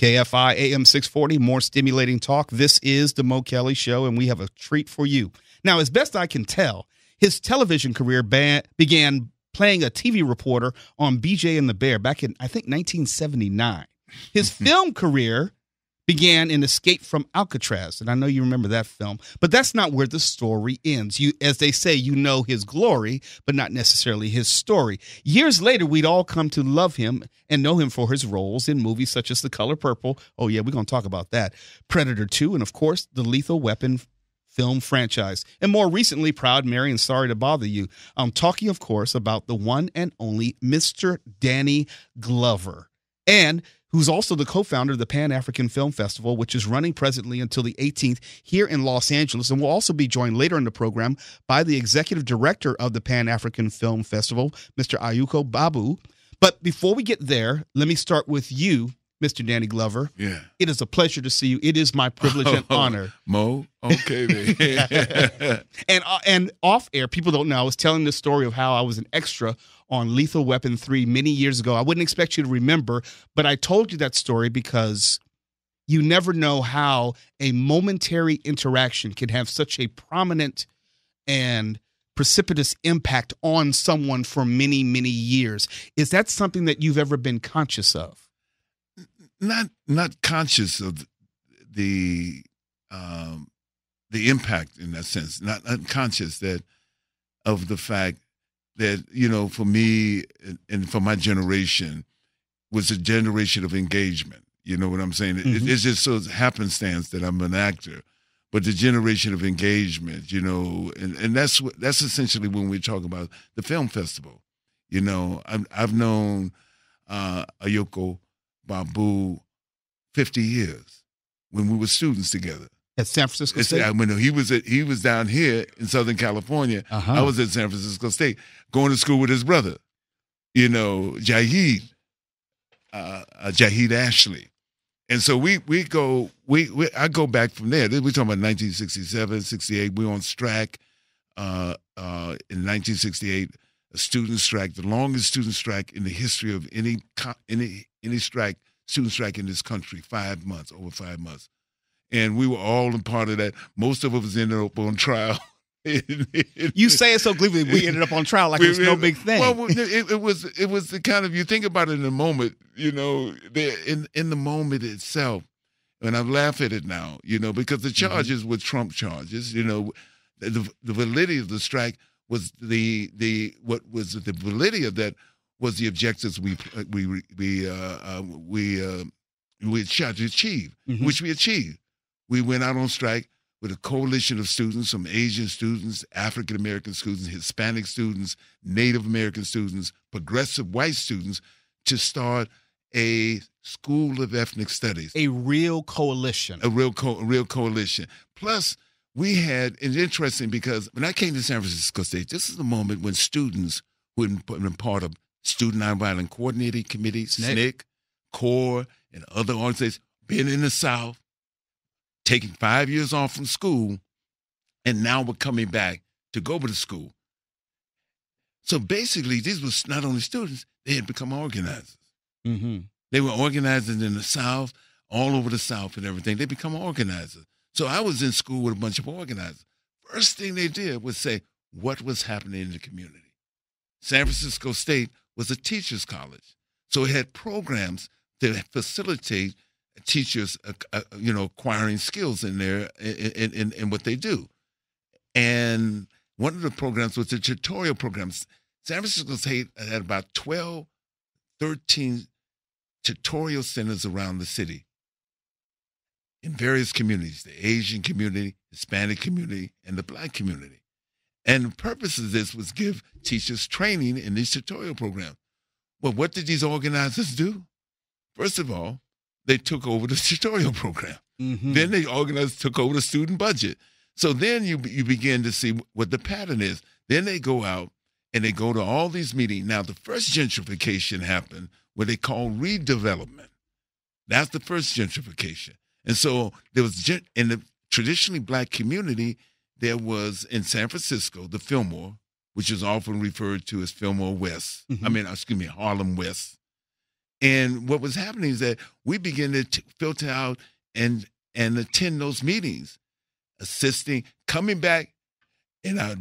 KFI AM 640, more stimulating talk. This is the Mo Kelly Show, and we have a treat for you. Now, as best I can tell, his television career began playing a TV reporter on BJ and the Bear back in, I think, 1979. His film career began in Escape from Alcatraz, and I know you remember that film, but that's not where the story ends. As they say, you know his glory, but not necessarily his story. Years later, we'd all come to love him and know him for his roles in movies such as The Color Purple. Oh, yeah, we're going to talk about that. Predator 2, and, of course, the Lethal Weapon film franchise. And more recently, Proud Mary and Sorry to Bother You. I'm talking, of course, about the one and only Mr. Danny Glover, and who's also the co-founder of the Pan-African Film Festival, which is running presently until the 18th here in Los Angeles. And we'll also be joined later in the program by the executive director of the Pan-African Film Festival, Mr. Ayuko Babu. But before we get there, let me start with you, Mr. Danny Glover. Yeah. It is a pleasure to see you. It is my privilege and honor. Mo, okay, man. And off air, people don't know, I was telling the story of how I was an extra on Lethal Weapon 3 many years ago. I wouldn't expect you to remember, but I told you that story because you never know how a momentary interaction can have such a prominent and precipitous impact on someone for many, many years. Is that something that you've ever been conscious of? Not conscious of the impact in that sense. Not conscious of the fact that, you know, for me and for my generation was a generation of engagement. You know what I'm saying? Mm-hmm. It's just so happenstance that I'm an actor, but the generation of engagement, you know, and that's essentially when we talk about the film festival. You know, I've known Ayuko Babu 50 years when we were students together. At San Francisco State? When he was down here in Southern California. I was at San Francisco State going to school with his brother, you know, Jahid Ashley. And so I go back from there. We're talking about 1967, 68. We were on strike in 1968, a student strike, the longest student strike in the history of any strike, student strike in this country, over 5 months. And we were all a part of that. Most of us ended up on trial. You say it so gleefully. We ended up on trial like it was no big thing. Well, it was the kind of, you think about it in the moment, you know, in the moment itself. And I laugh at it now, you know, because the charges were Trump charges. You know, the validity of the strike was what was the validity of that was the objectives we tried to achieve, which we achieved. We went out on strike with a coalition of students, some Asian students, African American students, Hispanic students, Native American students, progressive white students, to start a school of ethnic studies. A real coalition. A real coalition. Plus, we had, it's interesting because when I came to San Francisco State, this is the moment when students who had been part of Student Nonviolent Coordinating Committee, SNCC, CORE, and other organizations, been in the South, taking 5 years off from school, and now we're coming back to go to school. So basically, these were not only students, they had become organizers. Mm-hmm. They were organizers in the South, all over the South and everything. They become organizers. So I was in school with a bunch of organizers. First thing they did was say, what was happening in the community? San Francisco State was a teacher's college. So it had programs to facilitate teachers, acquiring skills in there in what they do. And one of the programs was the tutorial programs. San Francisco State had about 12, 13 tutorial centers around the city in various communities, the Asian community, Hispanic community, and the Black community. And the purpose of this was give teachers training in these tutorial programs. Well, what did these organizers do? First of all, they took over the tutorial program. Mm-hmm. Then they took over the student budget. So then you begin to see what the pattern is. Then they go out and they go to all these meetings. Now, the first gentrification happened what they call redevelopment. That's the first gentrification. And so there was, in the traditionally Black community, there was in San Francisco, the Fillmore, which is often referred to as Fillmore West. Mm-hmm. Harlem West. And what was happening is that we began to filter out and attend those meetings, assisting, coming back in our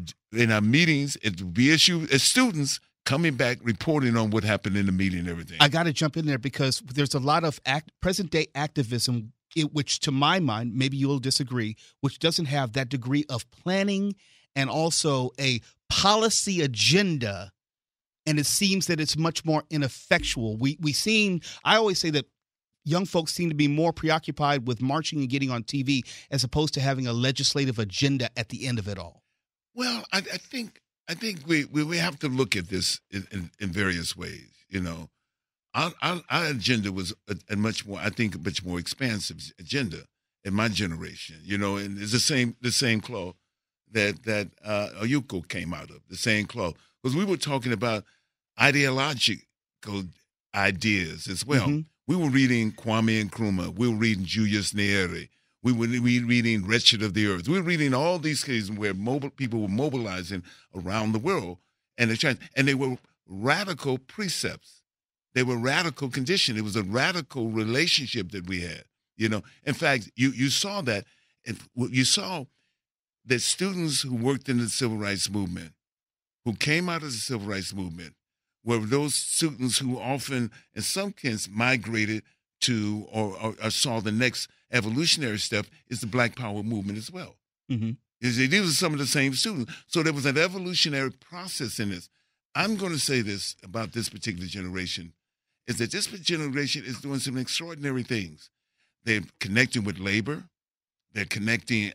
meetings at the BSU as students, coming back, reporting on what happened in the meeting and everything. I got to jump in there because there's a lot of present-day activism, which to my mind, maybe you'll disagree, which doesn't have that degree of planning and also a policy agenda, and it seems that it's much more ineffectual. I always say that young folks seem to be more preoccupied with marching and getting on TV as opposed to having a legislative agenda at the end of it all. Well, I think we have to look at this in various ways. You know, our agenda was a much more expansive agenda in my generation. You know, and it's the same cloth that Oyuko came out of, the same cloth, because we were talking about ideological ideas as well. Mm-hmm. We were reading Kwame Nkrumah. We were reading Julius Nyerere. We were reading Wretched of the Earth. We were reading all these cases where people were mobilizing around the world, and they were radical precepts. They were radical conditions. It was a radical relationship that we had. You know, in fact, you saw that. You saw that students who worked in the civil rights movement, who came out of the civil rights movement, were those students who often, in some cases, migrated to or saw the next evolutionary step is the Black Power movement as well. Mm-hmm. These are some of the same students. So there was an evolutionary process in this. I'm going to say this about this particular generation, is that this generation is doing some extraordinary things. They're connecting with labor. They're connecting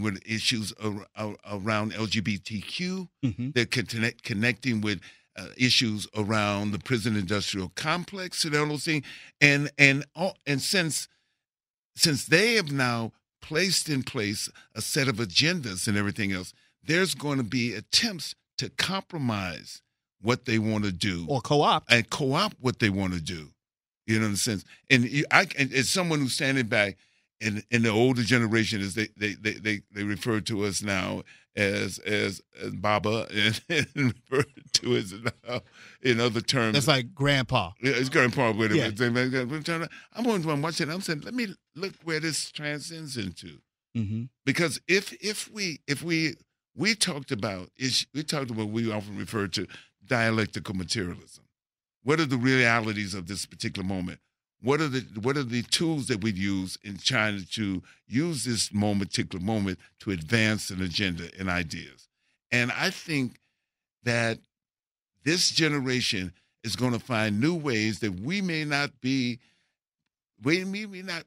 with issues around LGBTQ. Mm-hmm. They're connecting with issues around the prison industrial complex and all those things. And since they have now placed in place a set of agendas and everything else, there's going to be attempts to compromise what they want to do. Or co-opt. And co-opt what they want to do. You know, in a sense. And as someone who's standing back, in the older generation, as they refer to us now as Baba, and refer to us now in other terms. That's like grandpa. Yeah, it's grandpa. Wait a minute. I'm going to watch it. I'm saying, let me look where this transcends into. Mm-hmm. Because if we talked about what we often refer to dialectical materialism. What are the realities of this particular moment? What are the tools that we use in trying to use this particular moment to advance an agenda and ideas? And I think that this generation is going to find new ways that we may not be, perceiving at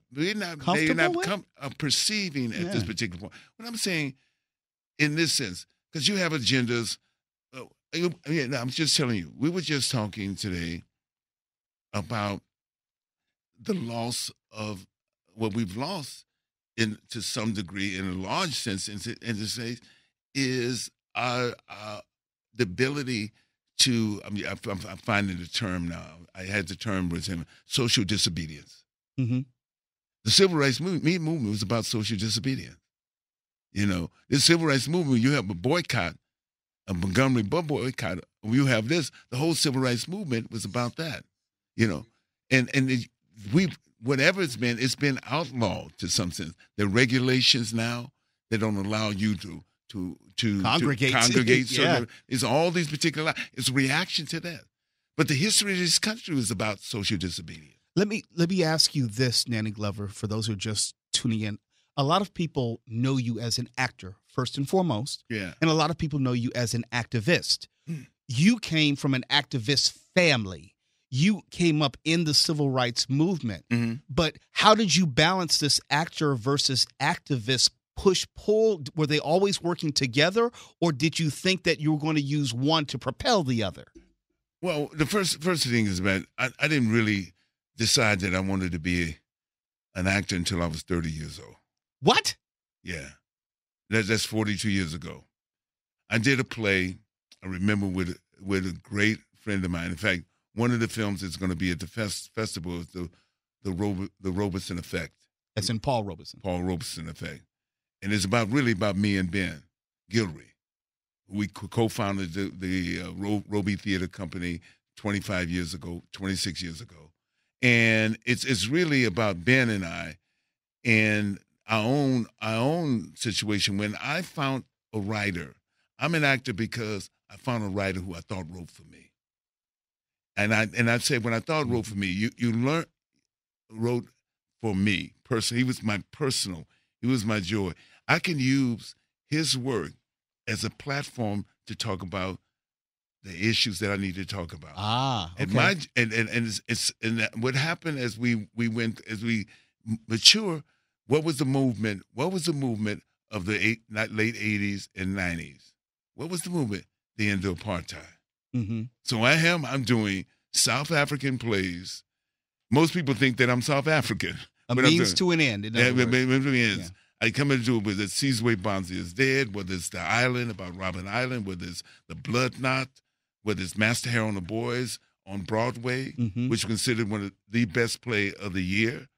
this particular point. What I'm saying, in this sense, because you have agendas. I'm just telling you. We were just talking today about the loss of what we've lost to some degree, in a large sense, in this case, is the ability to. I mean, I'm finding the term now. I had the term with him: social disobedience. Mm-hmm. The civil rights movement was about social disobedience. You know, the civil rights movement. You have a boycott, a Montgomery boycott. You have this. The whole civil rights movement was about that. You know, and whatever it's been outlawed to some sense. There are regulations now that don't allow you to congregate. Yeah. It's all these particular. It's a reaction to that. But the history of this country was about social disobedience. Let me ask you this, Nanny Glover, for those who are just tuning in. A lot of people know you as an actor, first and foremost. Yeah. And a lot of people know you as an activist. You came from an activist family. You came up in the civil rights movement. Mm-hmm. But how did you balance this actor versus activist push-pull? Were they always working together, or did you think that you were going to use one to propel the other? Well, the first thing is that I didn't really decide that I wanted to be an actor until I was 30 years old. What? Yeah. That's 42 years ago. I did a play, I remember, with a great friend of mine. In fact, one of the films that's going to be at the festival is the Robeson Effect. That's in Paul Robeson. Paul Robeson Effect. And it's really about me and Ben Gilroy. We co-founded the Roby Theater Company 25 years ago, 26 years ago. And it's really about Ben and I and our own situation. When I found a writer, I'm an actor because I found a writer who I thought wrote for me. And I'd say when I thought wrote for me, you wrote for me personally. He was my personal. He was my joy. I can use his work as a platform to talk about the issues that I need to talk about. Okay. And what happened as we mature, what was the movement? What was the movement of the late 80s and 90s? What was the movement? The end of apartheid. Mm-hmm. So I'm doing South African plays. Most people think that I'm South African. A means to an end. Yeah. I come into it whether it's Sizwe Banzi is dead, whether it's The Island about Robben Island, whether it's The Blood Knot, whether it's Master Hair on the Boys on Broadway, which was considered one of the best play of the year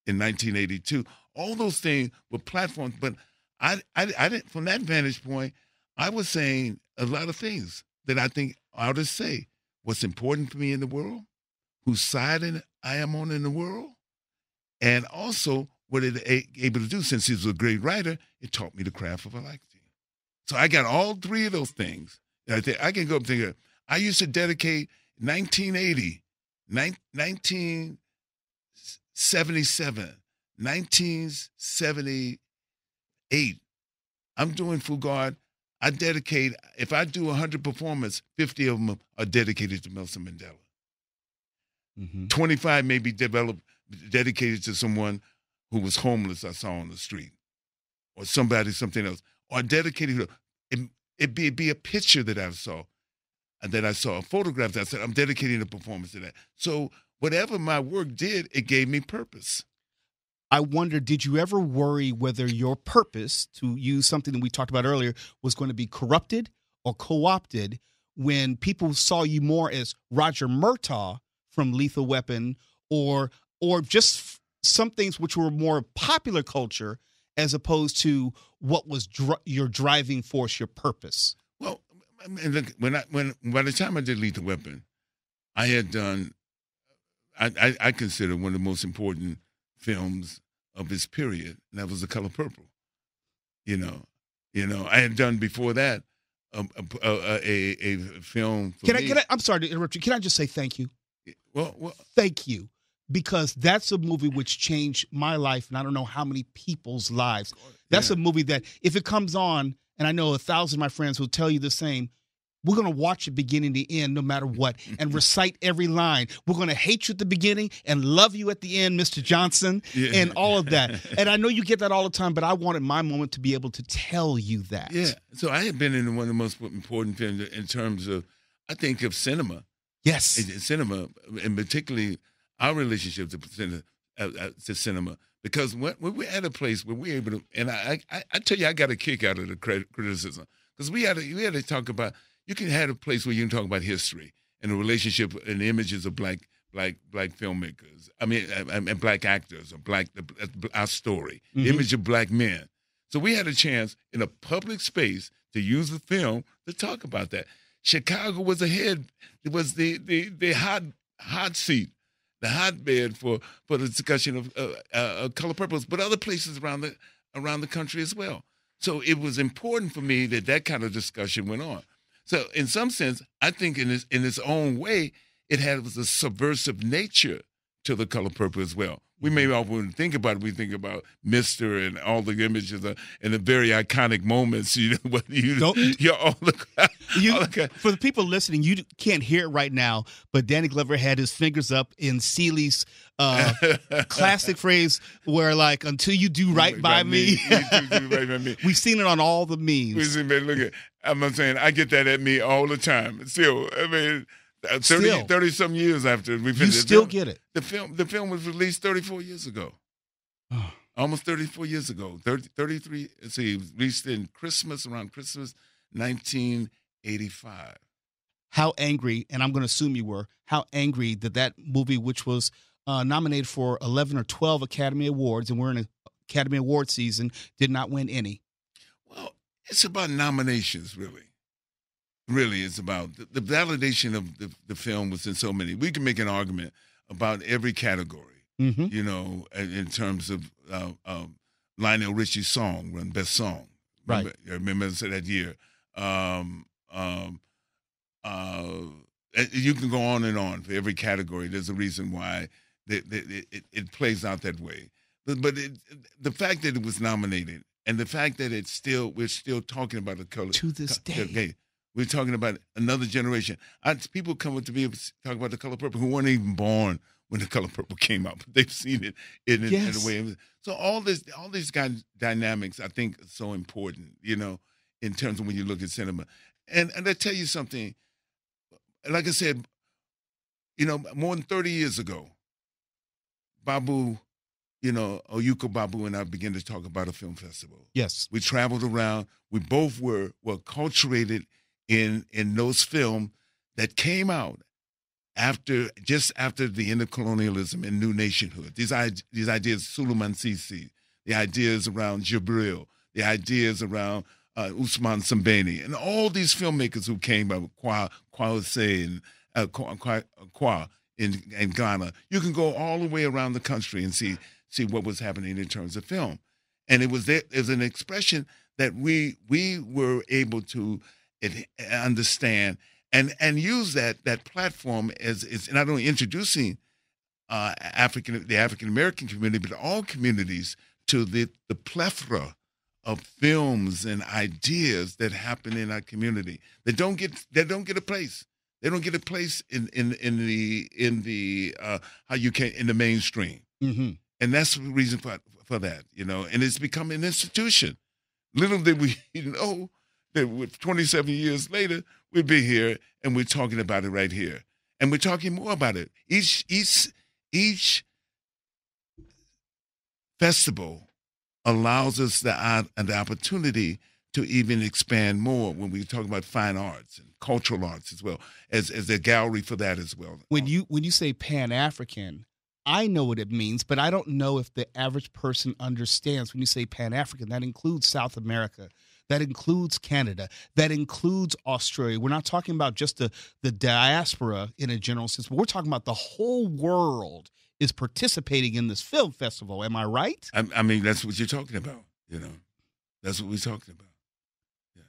in 1982. All those things were platforms, but I didn't. From that vantage point, I was saying a lot of things that I think artists say. What's important for me in the world, whose side I am on in the world, and also what it able to do. Since he was a great writer, it taught me the craft of acting. So I got all three of those things. I think I can go up there. I used to dedicate 1980, 1977, 1978. I'm doing Fugard. I dedicate, if I do 100 performances, 50 of them are dedicated to Nelson Mandela. 25 may be dedicated to someone who was homeless I saw on the street, or something else, or dedicated to it'd be a picture that I saw, a photograph that I said, I'm dedicating a performance to that. So whatever my work did, it gave me purpose. I wonder, did you ever worry whether your purpose, to use something that we talked about earlier, was going to be corrupted or co-opted when people saw you more as Roger Murtaugh from Lethal Weapon, or just some things which were more popular culture as opposed to what was your driving force, your purpose? Well, I mean, look, by the time I did Lethal Weapon, I had done, I consider one of the most important films of this period, and that was The Color Purple. You know, I had done before that a film. I'm sorry to interrupt you. Can I just say thank you? Well, thank you, because that's a movie which changed my life, and I don't know how many people's lives. That's a movie that if it comes on, and I know 1,000 of my friends will tell you the same, we're going to watch it beginning to end no matter what and recite every line. We're going to hate you at the beginning and love you at the end, Mr. Johnson, and all of that. And I know you get that all the time, but I wanted my moment to be able to tell you that. Yeah. So I had been in one of the most important films in terms of, I think, of cinema. Yes. Cinema, and particularly our relationship to cinema. Because when we're at a place where we're able to, and I tell you, I got a kick out of the criticism. Because we had to talk about, you can have a place where you can talk about history and the relationship and the images of black filmmakers. I mean, and black actors, or our story, the image of black men. So we had a chance in a public space to use the film to talk about that. Chicago was ahead. It was the hot seat, the hotbed for the discussion of Color Purples, but other places around the country as well. So it was important for me that kind of discussion went on. So in some sense, I think in its own way, it has a subversive nature to The Color Purple as well. We may often think about it. We think about Mr. and all the images and the very iconic moments. For the people listening, you can't hear it right now, but Danny Glover had his fingers up in Seeley's classic phrase where, like, until you do right by me. We've seen it on all the memes. I'm saying I get that at me all the time. Still, I mean, 30-some years after we finished, you still get it. The film was released 34 years ago. Oh. Almost 34 years ago. 33. Let's see, it was released around Christmas, 1985. How angry, and I'm going to assume you were, how angry that movie, which was nominated for 11 or 12 Academy Awards, and we're in an Academy Award season, did not win any. Well, it's about nominations, really. really is about. The validation of the film was in so many. We can make an argument about every category, you know, in terms of Lionel Richie's song, won Best Song. Right. Remember that year. You can go on and on for every category. There's a reason why it plays out that way. But the fact that it was nominated and the fact that we're still talking about the color to this day. We're talking about another generation. People come up to me and talk about The Color Purple who weren't even born when The Color Purple came out, but they've seen it in a way. So all these dynamics, I think, are so important, you know, in terms of when you look at cinema. And I tell you something, like I said, you know, more than 30 years ago, Babu, you know, Oyuko Babu and I began to talk about a film festival. Yes. We traveled around. We both were acculturated in those films that came out just after the end of colonialism and new nationhood. These ideas, Suleiman Sisi, the ideas around Jibril, the ideas around Usman Sambeni, and all these filmmakers who came up, Kwase and Kwa in Ghana. You can go all the way around the country and see what was happening in terms of film. And it was an expression that we were able to understand and use that platform as not only introducing the African American community, but all communities to the plethora of films and ideas that happen in our community that don't get a place. They don't get a place in the how you can in the mainstream, and that's the reason for that, you know. And it's become an institution. Little did we know that with 27 years later, we'd be here and we're talking about it right here, and we're talking more about it. Each festival allows us the opportunity to even expand more when we talk about fine arts and cultural arts as well as a gallery for that as well. When you say Pan-African, I know what it means, but I don't know if the average person understands. When you say Pan-African, that includes South America, that includes Canada, that includes Australia. We're not talking about just the diaspora in a general sense, but we're talking about the whole world is participating in this film festival. Am I right? I mean, that's what you're talking about, you know. That's what we're talking about. Yeah.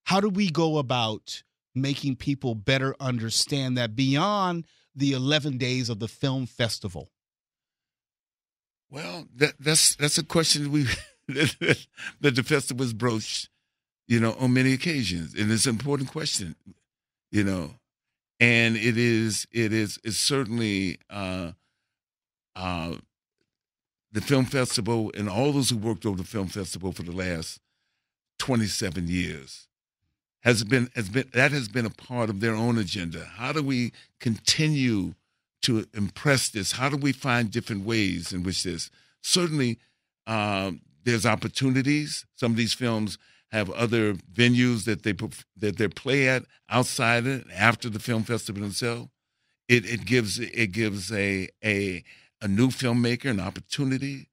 How do we go about making people better understand that beyond the 11 days of the film festival? Well, that's a question that the festival has broached, you know, on many occasions, and it's an important question, you know, and it's certainly the film festival and all those who worked over the film festival for the last 27 years has been a part of their own agenda. How do we continue to impress this? How do we find different ways in which this? Certainly, there's opportunities. Some of these films have other venues that they play at outside it after the film festival itself. It gives a new filmmaker an opportunity,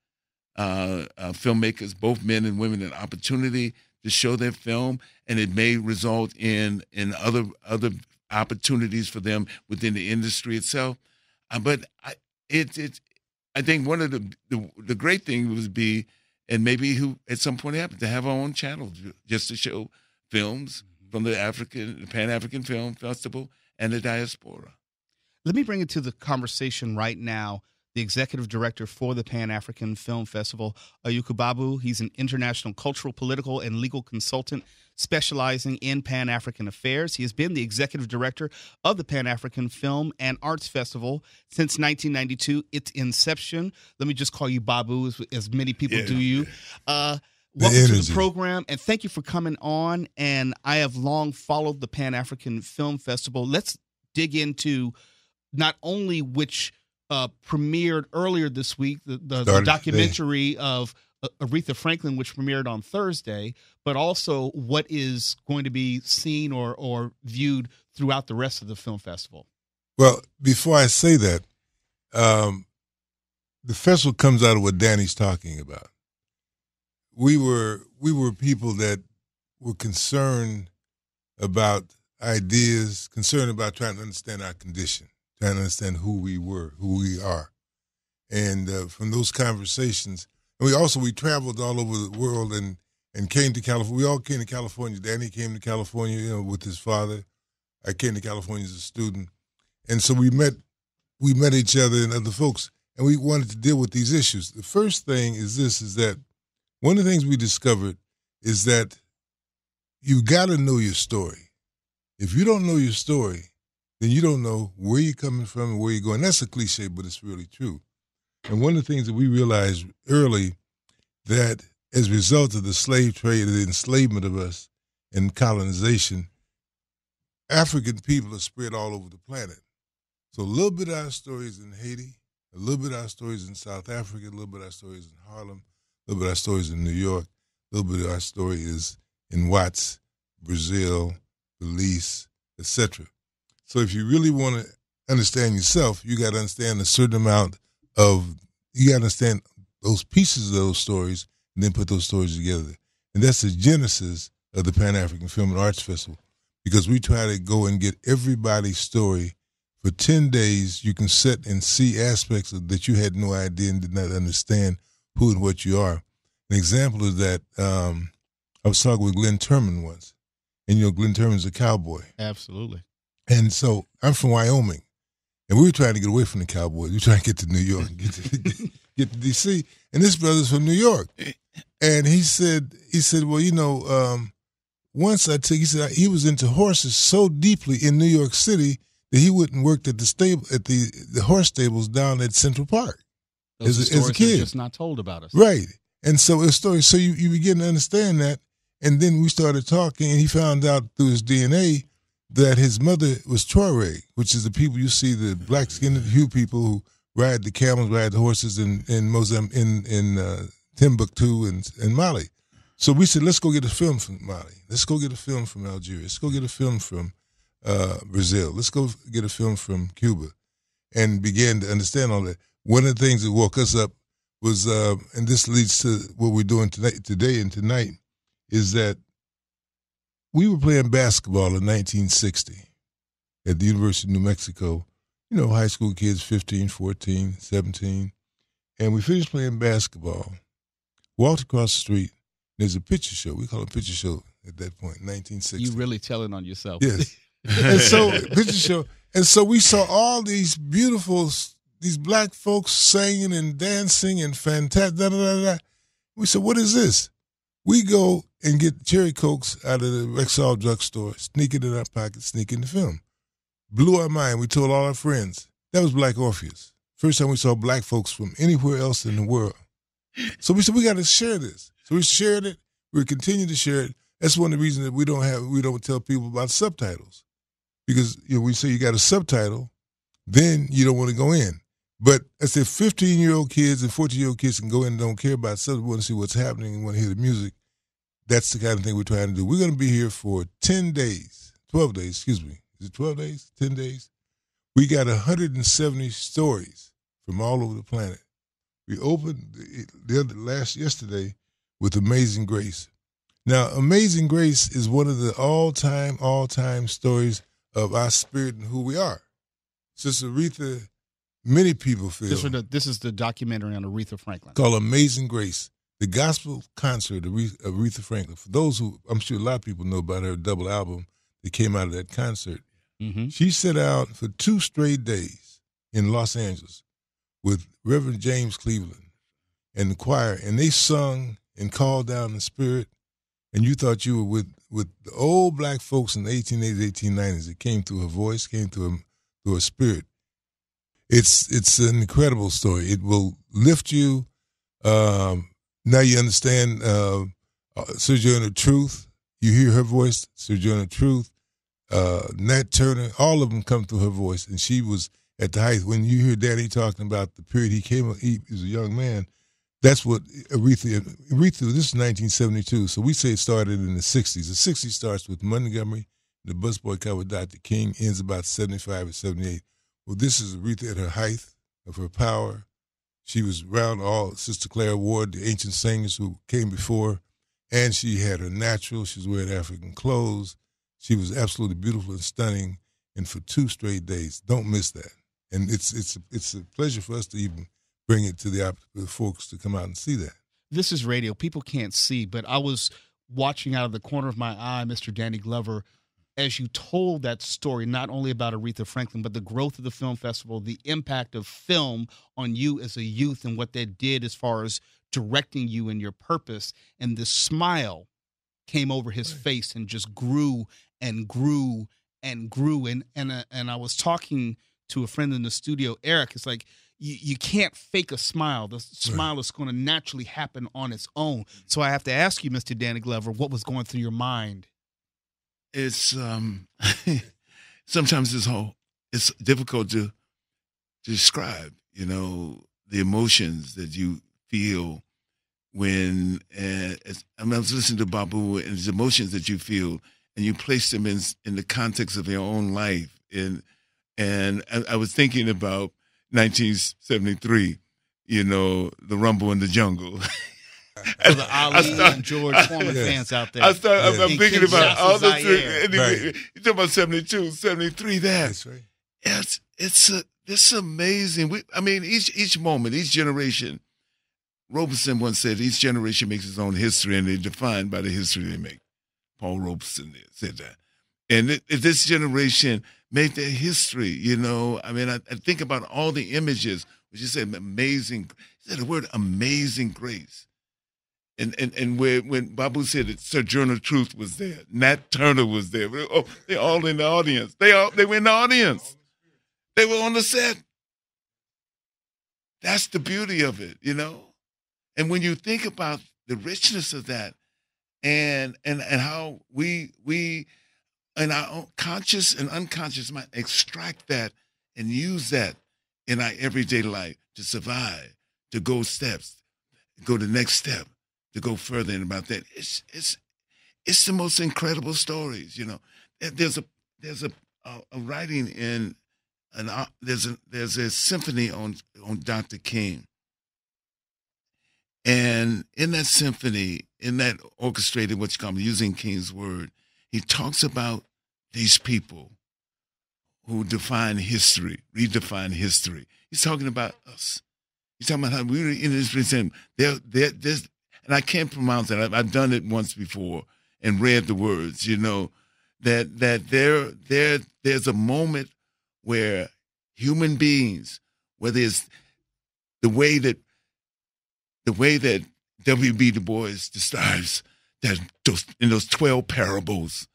filmmakers, both men and women, an opportunity to show their film, and it may result in other opportunities for them within the industry itself. But I think one of the great things would be, and maybe who at some point happened, to have our own channel just to show films from the Pan-African Film Festival and the diaspora. Let me bring it to the conversation right now. The executive director for the Pan-African Film Festival, Oyuko Babu. He's an international cultural, political, and legal consultant specializing in Pan-African affairs. He has been the executive director of the Pan-African Film and Arts Festival since 1992, its inception. Let me just call you Babu, as many people do you. Welcome to the program, and thank you for coming on. And I have long followed the Pan-African Film Festival. Let's dig into not only which premiered earlier this week, the documentary of Aretha Franklin, which premiered on Thursday, but also what is going to be seen or viewed throughout the rest of the film festival. Well, before I say that, the festival comes out of what Danny's talking about. We were people that were concerned about ideas, concerned about trying to understand our condition, trying to understand who we were, who we are. And from those conversations, and we traveled all over the world and came to California. We all came to California. Danny came to California, with his father. I came to California as a student. And so we met each other and other folks, and we wanted to deal with these issues. The first thing is that one of the things we discovered is that you got to know your story. If you don't know your story, then you don't know where you're coming from and where you're going. That's a cliche, but it's really true. And one of the things that we realized early, that as a result of the slave trade, the enslavement of us and colonization, African people are spread all over the planet. So a little bit of our stories in Haiti, a little bit of our stories in South Africa, a little bit of our stories in Harlem, a little bit of our stories in New York, a little bit of our story is in Watts, Brazil, Belize, etc. So if you really want to understand yourself, you got to understand a certain amount you got to understand those pieces of those stories and then put those stories together. And that's the genesis of the Pan-African Film and Arts Festival, because we try to go and get everybody's story. For 10 days, you can sit and see aspects that you had no idea and did not understand who and what you are. An example of that, I was talking with Glenn Turman once, and Glenn Turman's a cowboy. Absolutely. And so I'm from Wyoming. And we were trying to get away from the Cowboys. We were trying to get to New York, get to D.C. And this brother's from New York. And he said, well, once he said he was into horses so deeply in New York City that he wouldn't work at the horse stables down at Central Park as a kid. Just not told about us. Right. And so it's story. So you begin to understand that. And then we started talking, and he found out through his DNA that his mother was Tuareg, which is the people you see, the black-skinned Hue people who ride the camels, ride the horses in Mozambique, in Timbuktu and Mali. So we said, let's go get a film from Mali. Let's go get a film from Algeria. Let's go get a film from Brazil. Let's go get a film from Cuba, and began to understand all that. One of the things that woke us up was, and this leads to what we're doing today and tonight, is that we were playing basketball in 1960 at the University of New Mexico. High school kids, 15, 14, 17. And we finished playing basketball, walked across the street. There's a picture show. We call it a picture show at that point, 1960. You really telling on yourself. Yes. And so, picture show. And so we saw all these beautiful, these black folks singing and dancing and fantastic, da-da-da-da. We said, what is this? We go and get cherry cokes out of the Rexall drugstore, sneak it in our pocket, sneak in the film. Blew our mind. We told all our friends. That was Black Orpheus. First time we saw black folks from anywhere else in the world. So we said, we got to share this. So we shared it. We continue to share it. That's one of the reasons that we don't tell people about subtitles. Because we say you got a subtitle, then you don't want to go in. But I said 15-year-old kids and 14-year-old kids can go in and don't care about subtitles, want to see what's happening and want to hear the music. That's the kind of thing we're trying to do. We're going to be here for 12 days, excuse me. Is it 12 days? 10 days? We got 170 stories from all over the planet. We opened yesterday with Amazing Grace. Now, Amazing Grace is one of the all-time stories of our spirit and who we are. Sister Aretha, many people feel. This is the documentary on Aretha Franklin. Called Amazing Grace, the gospel concert of Aretha Franklin. For those who, I'm sure a lot of people know about her double album that came out of that concert. Mm-hmm. She set out for 2 straight days in Los Angeles with Reverend James Cleveland and the choir, and they sung and called down the Spirit, and you thought you were with the old black folks in the 1880s, 1890s. It came through her voice, came through her spirit. It's an incredible story. It will lift you. Now you understand Sojourner Truth. You hear her voice, Sojourner Truth, Nat Turner, all of them come through her voice, and she was at the height. When you hear Daddy talking about the period he was a young man, that's what Aretha, this is 1972, so we say it started in the 60s. The 60s starts with Montgomery, the Busboy Cut with Dr. King, ends about 75 or 78. Well, this is Aretha at her height of her power. She was around all Sister Clara Ward, the ancient singers who came before, and she had her natural. She was wearing African clothes. She was absolutely beautiful and stunning, and for 2 straight days. Don't miss that. And it's a pleasure for us to even bring it to the folks to come out and see that. This is radio. People can't see, but I was watching out of the corner of my eye, Mr. Danny Glover, as you told that story, not only about Aretha Franklin, but the growth of the film festival, the impact of film on you as a youth and what that did as far as directing you and your purpose. And the smile came over his face and just grew and grew and grew. And I was talking to a friend in the studio, Eric. It's like, you can't fake a smile. The smile is going to naturally happen on its own. So I have to ask you, Mr. Danny Glover, what was going through your mind? It's sometimes it's difficult to describe, you know, the emotions that you feel when I was listening to Babu, and the emotions that you feel, and you place them in the context of your own life. And I was thinking about 1973, you know, the Rumble in the Jungle. For the Ali and George Foreman fans out there. I'm thinking about all the things. Right. You talk about 72, 73, that. That's right. It's amazing. Each moment, each generation, Robeson once said, each generation makes its own history, and they're defined by the history they make. Paul Robeson said that. And this generation made their history, you know. I mean, I think about all the images, which you said amazing. You said the word amazing grace. And when Babu said it, Sojourner Truth was there. Nat Turner was there. Oh, they're all in the audience. They were in the audience. They were on the set. That's the beauty of it, you know. And when you think about the richness of that, and how we in our own conscious and unconscious mind extract that and use that in our everyday life to survive, to go steps, go the next step, to go further in about that. It's the most incredible stories, you know. There's a writing in there's a symphony on Dr. King. And in that symphony, in that orchestrated, what you call using King's word, he talks about these people who define history, redefine history. He's talking about us. He's talking about how we were in this present. There's, and I can't pronounce that. I've done it once before and read the words. You know that there's a moment where human beings, whether it's the way that W.B. Du Bois describes that in those 12 parables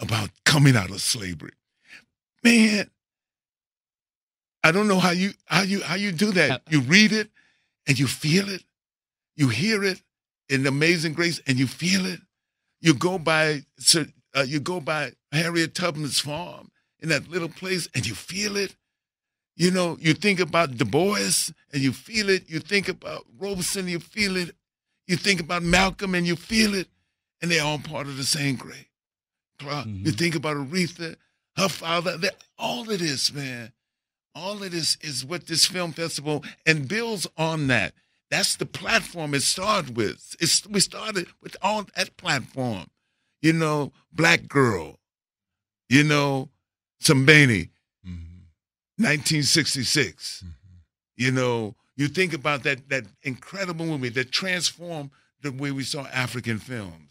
about coming out of slavery. Man, I don't know how you do that. You read it and you feel it. You hear it in Amazing Grace and you feel it. You go by Harriet Tubman's farm in that little place and you feel it. You know, you think about Du Bois and you feel it. You think about Robeson, you feel it. You think about Malcolm and you feel it. And they're all part of the same grave. Mm-hmm. You think about Aretha, her father, all of this, man. All of this is what this film festival and builds on that. That's the platform it started with. We started with all that platform. You know, Black Girl. You know, Sambeni. 1966. Mm-hmm. You know, you think about that incredible movie that transformed the way we saw African films.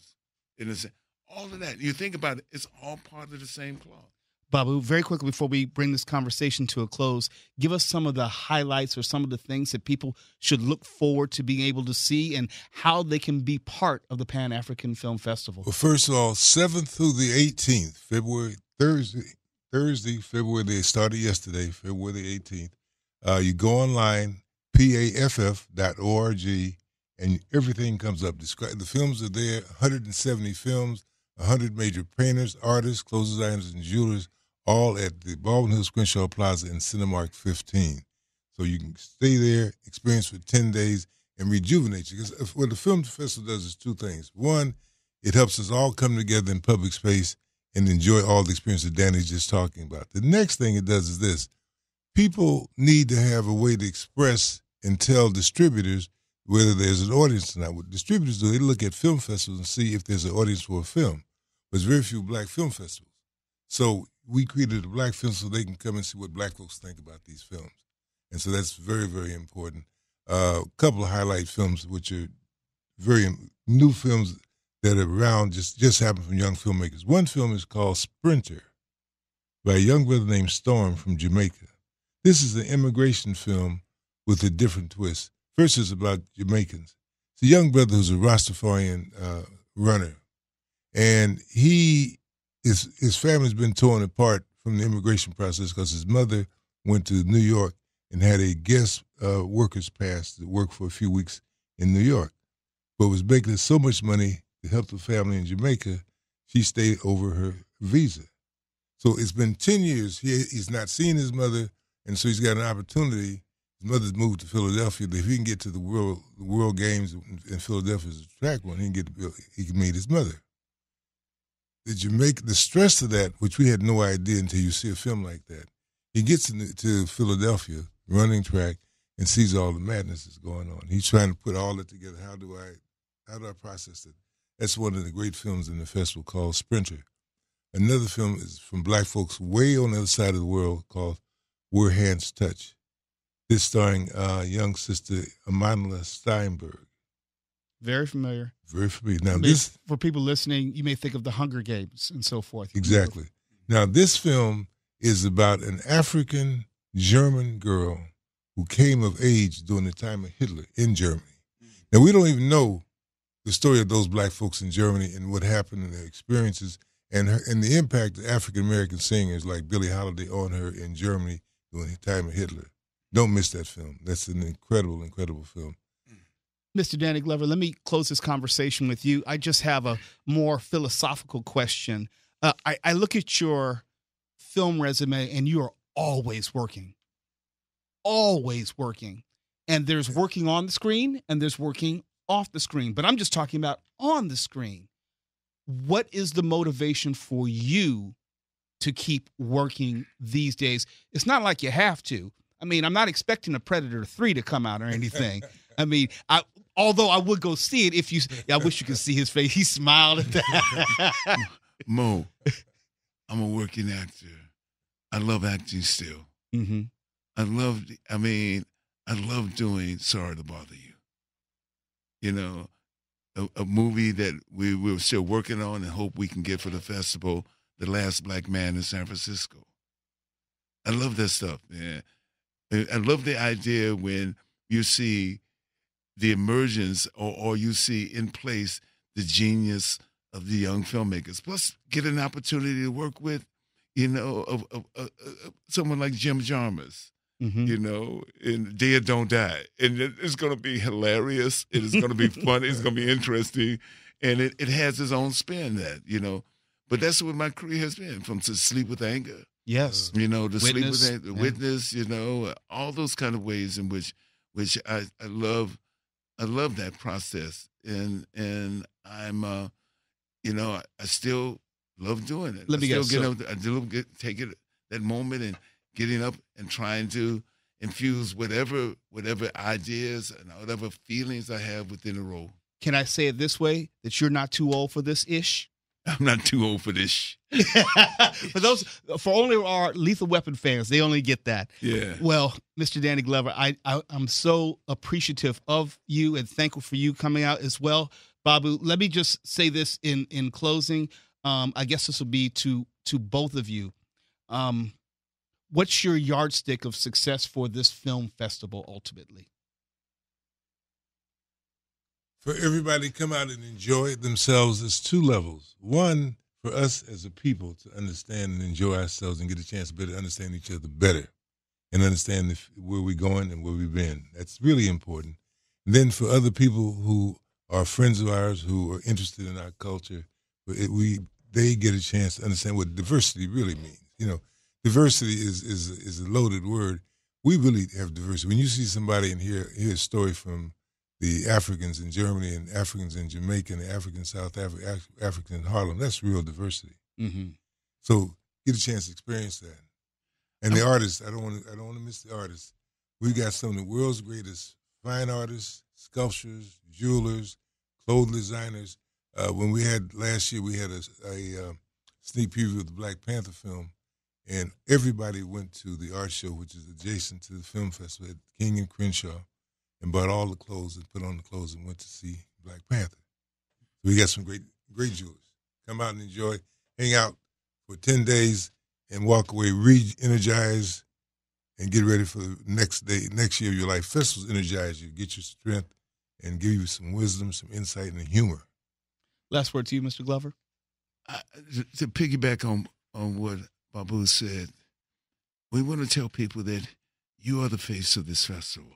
All of that. You think about it, it's all part of the same cloth. Babu, very quickly before we bring this conversation to a close, give us some of the highlights or some of the things that people should look forward to being able to see and how they can be part of the Pan-African Film Festival. Well, first of all, 7th through the 18th, Thursday, February, they started yesterday, February the 18th. You go online, paff.org, and everything comes up. The films are there, 170 films, 100 major painters, artists, clothes designers, and jewelers, all at the Baldwin Hills Crenshaw Plaza in Cinemark 15. So you can stay there, experience for 10 days, and rejuvenate you. Because what the film festival does is 2 things. One, it helps us all come together in public space and enjoy all the experience that Danny's just talking about. The next thing it does is this. People need to have a way to express and tell distributors whether there's an audience or not. What distributors do, they look at film festivals and see if there's an audience for a film. There's very few black film festivals. So we created a black film so they can come and see what black folks think about these films. And so that's very, very important. A couple of highlight films, which are very new films that are around, just happened from young filmmakers. One film is called Sprinter by a young brother named Storm from Jamaica. This is an immigration film with a different twist. First, it's about Jamaicans. It's a young brother who's a Rastafarian runner, and his family's been torn apart from the immigration process because his mother went to New York and had a guest workers pass to work for a few weeks in New York, but was making so much money to help the family in Jamaica, she stayed over her visa. So it's been 10 years. He's not seen his mother, and so he's got an opportunity. His mother's moved to Philadelphia. If he can get to the World Games in Philadelphia as a track one, he can meet his mother. The stress of that, which we had no idea until you see a film like that. He gets to Philadelphia, running track, and sees all the madness that's going on. He's trying to put all that together. How do I process it? That's one of the great films in the festival called Sprinter. Another film is from black folks way on the other side of the world called Where Hands Touch. This starring young sister Amandla Steinberg. Very familiar. Very familiar. Now, for people listening, you may think of the Hunger Games and so forth. Exactly. Now, this film is about an African German girl who came of age during the time of Hitler in Germany. Now, we don't even know the story of those black folks in Germany and what happened and their experiences and the impact of African-American singers like Billie Holiday on her in Germany during the time of Hitler. Don't miss that film. That's an incredible, incredible film. Mr. Danny Glover, let me close this conversation with you. I just have a more philosophical question. I look at your film resume, and you are always working. Always working. And there's working on the screen, and there's working off the screen. But I'm just talking about on the screen. What is the motivation for you to keep working these days? It's not like you have to. I mean, I'm not expecting a Predator 3 to come out or anything. I mean, although I would go see it I wish you could see his face. He smiled at that. Mo, I'm a working actor. I love acting still. Mm-hmm. I love doing Sorry to Bother You. You know, a movie that we're still working on and hope we can get for the festival, The Last Black Man in San Francisco. I love that stuff, man. I love the idea when you see the emergence or you see in place the genius of the young filmmakers. Plus, get an opportunity to work with, someone like Jim Jarmusch, in Dead Don't Die. And it's going to be hilarious. It is going to be fun. It's going to be interesting. And it has its own spin But that's what my career has been, from To Sleep with Anger. Yes. To Witness. Sleep with Anger, Witness, all those kind of ways in which I love that process. And I'm, I still love doing it. Let me guess. Take it that moment and getting up and trying to infuse whatever ideas and whatever feelings I have within a role. Can I say it this way, that you're not too old for this ish? I'm not too old for this. For only our Lethal Weapon fans, they only get that. Yeah. Well, Mr. Danny Glover, I'm so appreciative of you and thankful for you coming out as well. Babu, let me just say this in closing. I guess this will be to both of you. What's your yardstick of success for this film festival ultimately? For everybody to come out and enjoy it themselves, there's two levels. One, for us as a people to understand and enjoy ourselves and get a chance to better understand each other better and understand where we're going and where we've been. That's really important. And then for other people who are friends of ours who are interested in our culture, they get a chance to understand what diversity really means. Diversity is a loaded word. We really have diversity. When you see somebody and hear a story from the Africans in Germany and Africans in Jamaica and the Africans in South Africa, Africans in Harlem, that's real diversity. Mm-hmm. So get a chance to experience that. And the artists, I don't want to miss the artists. We got some of the world's greatest fine artists, sculptors, jewelers, clothes designers. When we had last year, we had a sneak preview of the Black Panther film, and everybody went to the art show, which is adjacent to the film festival at King and Crenshaw, and bought all the clothes and put on the clothes and went to see Black Panther. So we got some great jewelers. Come out and enjoy, hang out for 10 days, and walk away re-energized and get ready for the next year of your life. Festivals energize you, get you strength, and give you some wisdom, some insight, and humor. Last word to you, Mr. Glover. To piggyback on what Babu said, we want to tell people that you are the face of this festival.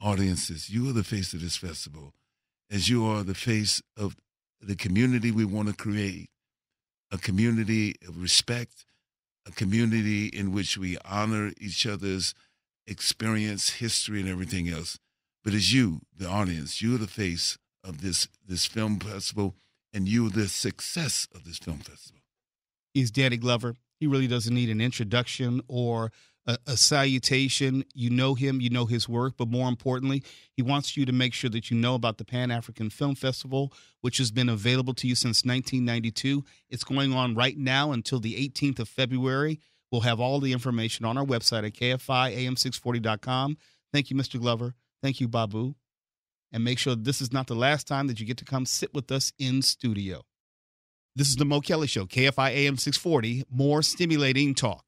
Audiences, you are the face of this festival, as you are the face of the community we want to create, a community of respect, a community in which we honor each other's experience, history, and everything else. But as you, the audience, you are the face of this film festival, and you are the success of this film festival. He's Danny Glover. He really doesn't need an introduction or a salutation. You know him, you know his work, but more importantly, he wants you to make sure that you know about the Pan-African Film Festival, which has been available to you since 1992. It's going on right now until the 18th of February. We'll have all the information on our website at KFIAM640.com. Thank you, Mr. Glover. Thank you, Babu. And make sure this is not the last time that you get to come sit with us in studio. This is the Mo Kelly Show, KFI AM 640, more stimulating talk.